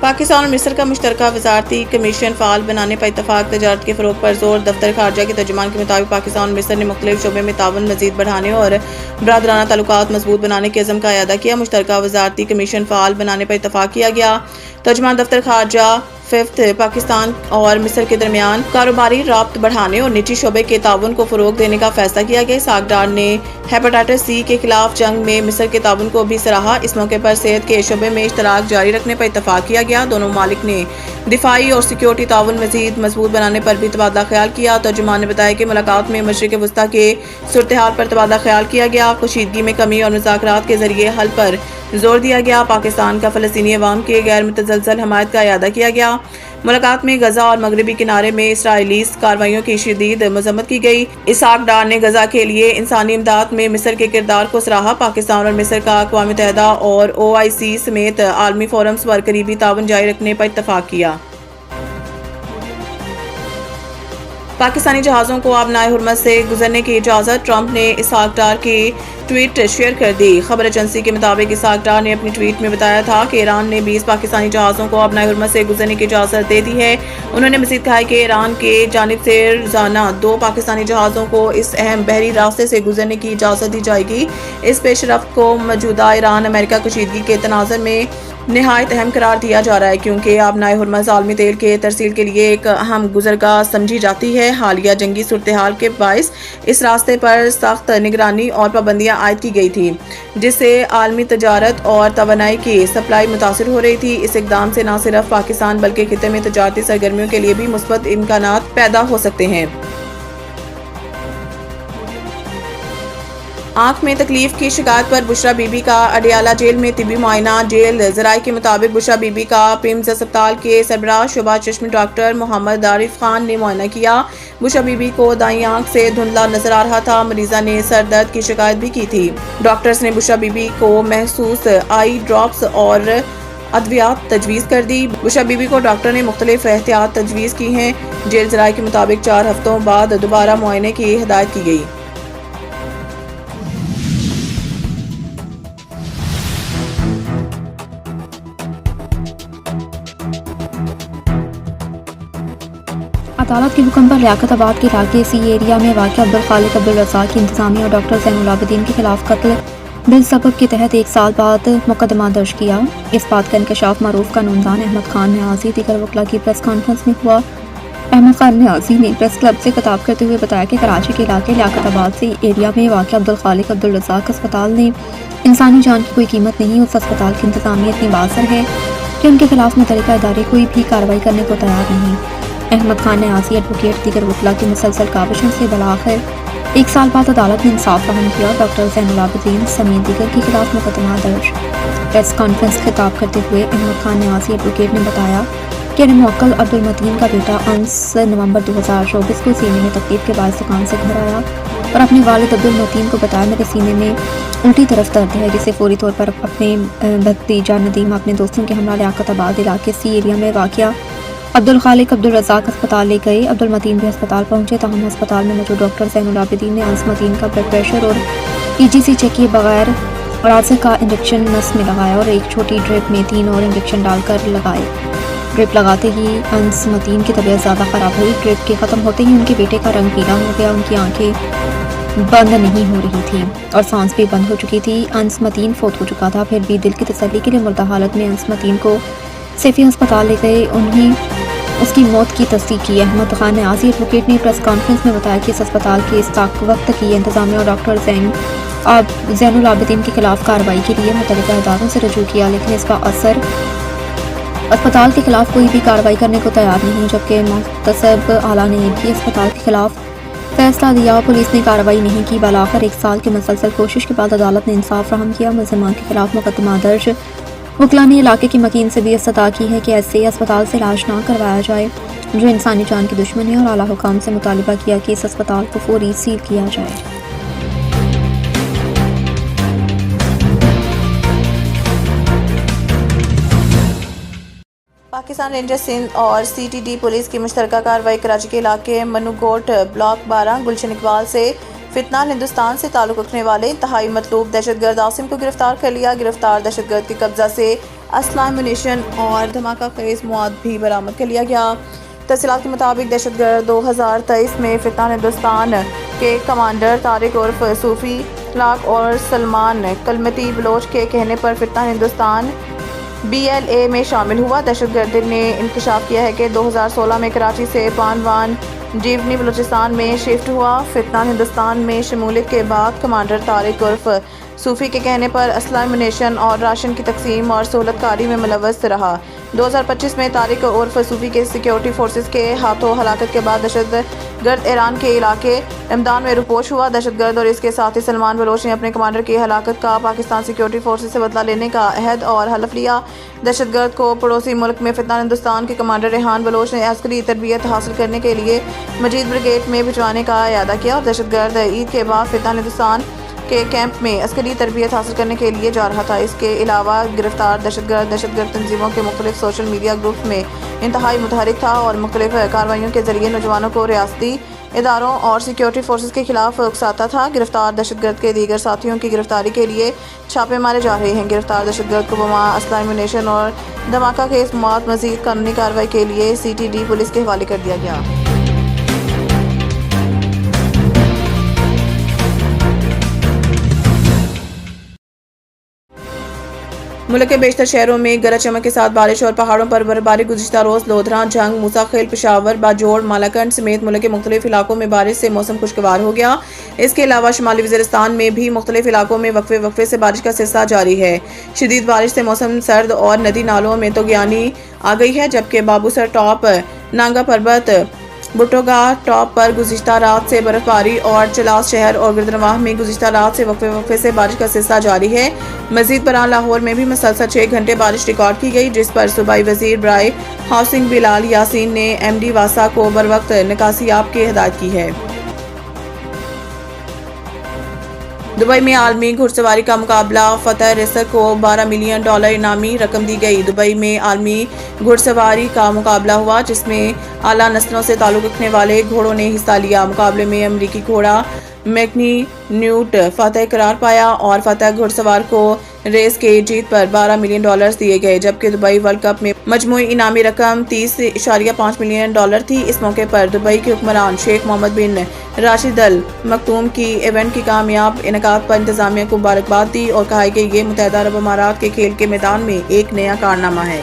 پاکستان اور مصر کا مشترکہ وزارتی کمیشن فعال بنانے پر اتفاق۔ تجارت کے فروغ پر زور۔ دفتر خارجہ کے ترجمان کے مطابق پاکستان اور مصر نے مختلف شعبوں میں تعاون مزید بڑھانے اور برادرانہ تعلقات مضبوط بنانے کے عزم کا اعادہ کیا۔ مشترکہ وزارتی کمیشن فعال بنانے پر اتفاق کیا گیا۔ ترجمان دفتر خارجہ ففتھ پاکستان اور مصر کے درمیان کاروباری رابط بڑھانے اور نجی شعبے کے تعاون کو فروغ دینے کا فیصلہ کیا گیا۔ اسحاق ڈار نے ہیپاٹائٹس سی کے خلاف جنگ میں مصر کے تعاون کو بھی سراہا۔ اس موقع پر صحت کے شعبے میں اشتراک جاری رکھنے پر اتفاق کیا گیا۔ دونوں ممالک نے دفاعی اور سیکورٹی تعاون مزید مضبوط بنانے پر بھی تبادلہ خیال کیا۔ ترجمان نے بتایا کہ ملاقات میں مشرق وسطیٰ کے صورتحال پر تبادلہ خیال کیا گیا۔ کشیدگی میں کمی اور مذاکرات کے ذریعے حل پر زور دیا گیا۔ پاکستان کا فلسطینی عوام کی غیر متزلزل حمایت کا اعادہ کیا گیا۔ ملاقات میں غزہ اور مغربی کنارے میں اسرائیلی کارروائیوں کی شدید مذمت کی گئی۔ اسحاق ڈار نے غزہ کے لیے انسانی امداد میں مصر کے کردار کو سراہا۔ پاکستان اور مصر کا اقوام متحدہ اور OIC سمیت عالمی فورمز پر قریبی تعاون جاری رکھنے پر اتفاق کیا۔ پاکستانی جہازوں کو آبنائے حرمت سے گزرنے کی اجازت۔ ٹرمپ نے اسحاق ڈار کی ٹویٹ شیئر کر دی۔ خبر ایجنسی کے مطابق اسحاق ڈار نے اپنی ٹویٹ میں بتایا تھا کہ ایران نے 20 پاکستانی جہازوں کو آبنائے حرمت سے گزرنے کی اجازت دے دی ہے۔ انہوں نے مزید کہا کہ ایران کی جانب سے روزانہ 2 پاکستانی جہازوں کو اس اہم بحری راستے سے گزرنے کی اجازت دی جائے گی۔ اس پیش رفت کو موجودہ ایران امریکہ کشیدگی کے تناظر میں نہایت اہم قرار دیا جا رہا ہے، کیونکہ آبنائے حرمت عالمی تیل کے ترسیل کے لیے ایک اہم گزرگاہ سمجھی جاتی ہے۔ حالیہ جنگی صورتحال کے باعث اس راستے پر سخت نگرانی اور پابندیاں عائد کی گئی تھیں، جس سے عالمی تجارت اور توانائی کی سپلائی متاثر ہو رہی تھی۔ اس اقدام سے نہ صرف پاکستان بلکہ خطے میں تجارتی سرگرمیوں کے لیے بھی مثبت امکانات پیدا ہو سکتے ہیں۔ آنکھ میں تکلیف کی شکایت پر بشرا بی بی کا اڈیالہ جیل میں طبی معائنہ۔ جیل ذرائع کے مطابق بشرا بی بی کا پیمز اسپتال کے سربراہ شعبہ چشم ڈاکٹر محمد عارف خان نے معائنہ کیا۔ بشرا بی بی کو دائیں آنکھ سے دھندلا نظر آ رہا تھا۔ مریضہ نے سر درد کی شکایت بھی کی تھی۔ ڈاکٹرز نے بشرا بی بی کو محسوس آئی ڈراپس اور ادویات تجویز کر دی۔ بشرا بی بی کو ڈاکٹر نے مختلف احتیاط تجویز کی ہیں۔ جیل ذرائع کے مطابق 4 ہفتوں بعد دوبارہ معائنے کی ہدایت کی گئی۔ عدالت کے حکم پر لیاقت آباد کے علاقے سی ایریا میں واقع عبدالخالق عبدالرزاق کی انتظامیہ اور ڈاکٹر زین العابدین کے خلاف قتل بالسبب کے تحت 1 سال بعد مقدمہ درج کیا۔ اس بات کا انکشاف معروف قانوندان احمد خان نیازی دیگر وکلاء کی پریس کانفرنس میں ہوا۔ احمد خان نیازی نے پریس کلب سے خطاب کرتے ہوئے بتایا کہ کراچی کے علاقے لیاقت آباد سی ایریا میں واقع عبدالخالق عبدالرزاق اسپتال نے انسانی جان کی کوئی قیمت نہیں۔ اس اسپتال کی انتظامیہ اتنی بااثر ہے کہ ان کے خلاف متعلقہ ادارے کوئی بھی کارروائی کرنے کو تیار نہیں۔ احمد خان نیازی ایڈوکیٹ دیگر وکلاء کی مسلسل کاوشوں سے بالآخر 1 سال بعد عدالت نے انصاف فراہم کیا۔ ڈاکٹر زین العابدین سمیت دیگر کے خلاف مقدمہ درج۔ پریس کانفرنس خطاب کرتے ہوئے احمد خان نیازی ایڈوکیٹ نے بتایا کہ موکل عبدالمتین کا بیٹا انس نومبر 2024 کو سینے میں تکلیف کے باعث دکان سے گھر آیا اور اپنے والد عبدالمتین کو بتایا میرے سینے میں الٹی طرف درد ہے، جسے فوری طور پر اپنے بھتیجا ندیم اپنے دوستوں کے ہمراہ لیاقت آباد علاقے سی ایریا میں واقع عبدالخالق عبدالرزاق اسپتال لے گئے۔ عبدالمتین بھی اسپتال پہنچے، تاہم ہسپتال میں موجود ڈاکٹر زین العابدین نے انس متین کا بلڈ پریشر اور EGC چیک کیے بغیر رازق کا انجیکشن نس میں لگایا اور ایک چھوٹی ڈرپ میں 3 اور انجیکشن ڈال کر لگائے۔ ڈرپ لگاتے ہی انس متین کی طبیعت زیادہ خراب ہوئی۔ ڈرپ کے ختم ہوتے ہی ان کے بیٹے کا رنگ پیلا ہو گیا، ان کی آنکھیں بند نہیں ہو رہی تھی اور سانس بھی بند ہو چکی تھی۔ انس متین فوت ہو چکا تھا۔ پھر بھی دل کی تسلی کے لیے مردہ حالت میں انس متین کو سیفی ہسپتال لے گئے، انہیں اس کی موت کی تصدیق کی۔ احمد خان نیازی ایڈوکیٹ نے پریس کانفرنس میں بتایا کہ اس اسپتال کی اس وقت کی انتظامیہ اور ڈاکٹر زین العابدین کے خلاف کارروائی کے لیے متعلقہ اداروں سے رجوع کیا، لیکن اس کا اثر اسپتال کے خلاف کوئی بھی کارروائی کرنے کو تیار نہیں، جبکہ محتسب اعلیٰ نے بھی اسپتال کے خلاف فیصلہ دیا۔ پولیس نے کارروائی نہیں کی۔ بالآخر 1 سال کی مسلسل کوشش کے بعد عدالت نے انصاف فراہم کیا۔ ملزمان کے خلاف مقدمہ درج۔ وکلاء نے علاقے کے مکین سے بھی استدعا کی ہے کہ ایسے اسپتال سے علاج نہ کروایا جائے جو انسانی جان کی دشمن ہے، اور اعلیٰ حکام سے مطالبہ کیا کہ اس اسپتال کو فوری سیل کیا جائے۔ پاکستان رینجرز سندھ اور CTD پولیس کی مشترکہ کارروائی کراچی کے علاقے منوگوٹ بلاک 12 گلشن اقبال سے فتنہ ہندوستان سے تعلق رکھنے والے انتہائی مطلوب دہشت گرد عاصم کو گرفتار کر لیا۔ گرفتار دہشت گرد کے قبضہ سے اسلحہ امونیشن اور دھماکہ خیز مواد بھی برآمد کر لیا گیا۔ تفصیلات کے مطابق دہشت گرد 2023 میں فتح ہندوستان کے کمانڈر طارق عرف صوفی لاک اور سلمان کلمتی بلوچ کے کہنے پر فتح ہندوستان BLA میں شامل ہوا۔ دہشت گرد نے انکشاف کیا ہے کہ 2016 میں کراچی سے پانوان جیونی بلوچستان میں شفٹ ہوا۔ فتح ہندوستان میں شمولیت کے بعد کمانڈر طارق عرف صوفی کے کہنے پر اسلحہ امونیشن اور راشن کی تقسیم اور سہولت کاری میں ملوث رہا۔ 2025 میں طارق عرف صوفی کے سیکیورٹی فورسز کے ہاتھوں ہلاکت کے بعد دہشت گرد ایران کے علاقے رمدان میں روپوش ہوا۔ دہشت گرد اور اس کے ساتھی سلمان بلوچ نے اپنے کمانڈر کی ہلاکت کا پاکستان سیکیورٹی فورسز سے بدلہ لینے کا عہد اور حلف لیا۔ دہشت گرد کو پڑوسی ملک میں فتح ہندوستان کے کمانڈر ریحان بلوچ نے عسکری تربیت حاصل کرنے کے لیے مجید بریگیڈ میں بھجوانے کا اعادہ کیا اور دہشت گرد عید کے بعد فتح ہندوستان کے کیمپ میں عسکری تربیت حاصل کرنے کے لیے جا رہا تھا۔ اس کے علاوہ گرفتار دہشت گرد تنظیموں کے مختلف سوشل میڈیا گروپس میں انتہائی متحرک تھا اور مختلف کارروائیوں کے ذریعے نوجوانوں کو ریاستی اداروں اور سیکیورٹی فورسز کے خلاف اکساتا تھا۔ گرفتار دہشت گرد کے دیگر ساتھیوں کی گرفتاری کے لیے چھاپے مارے جا رہے ہیں۔ گرفتار دہشت گرد کو بما، اسلحہ امونیشن اور دھماکہ خیز مواد مزید قانونی کارروائی کے لیے CTD پولیس کے حوالے کر دیا گیا۔ ملک کے بیشتر شہروں میں گرج چمک کے ساتھ بارش اور پہاڑوں پر برفباری گزشتہ روز لودھراں، جھنگ، موسیٰ خیل، پشاور، باجوڑ، مالاکنڈ سمیت ملک کے مختلف علاقوں میں بارش سے موسم خوشگوار ہو گیا۔ اس کے علاوہ شمالی وزیرستان میں بھی مختلف علاقوں میں وقفے سے بارش کا سلسلہ جاری ہے۔ شدید بارش سے موسم سرد اور ندی نالوں میں طغیانی آ گئی ہے، جبکہ بابوسر ٹاپ، نانگا پربت، بٹوگاہ ٹاپ پر گزشتہ رات سے برفباری اور چلاس شہر اور گردنواہ میں گزشتہ رات سے وقفے سے بارش کا سلسلہ جاری ہے۔ مزید برآں لاہور میں بھی مسلسل 6 گھنٹے بارش ریکارڈ کی گئی، جس پر صوبائی وزیر برائے ہاؤسنگ بلال یاسین نے MD واسا کو بروقت نکاسیاب کی ہدایت کی ہے۔ دبئی میں عالمی گھڑ سواری کا مقابلہ فتح ریسر کو $12 ملین انعامی رقم دی گئی۔ دبئی میں عالمی گھڑ سواری کا مقابلہ ہوا، جس میں اعلیٰ نسلوں سے تعلق رکھنے والے گھوڑوں نے حصہ لیا۔ مقابلے میں امریکی گھوڑا میکنی نیوٹ فاتح قرار پایا اور فتح گھڑ سوار کو ریس کے جیت پر $12 ملین دیے گئے، جبکہ دبئی ورلڈ کپ میں مجموعی انعامی رقم $30.5 ملین تھی۔ اس موقع پر دبئی کے حکمران شیخ محمد بن راشد ال مکتوم کی ایونٹ کی کامیاب انعقاد پر انتظامیہ کو مبارکباد دی اور کہا کہ یہ متحدہ عرب امارات کے کھیل کے میدان میں ایک نیا کارنامہ ہے۔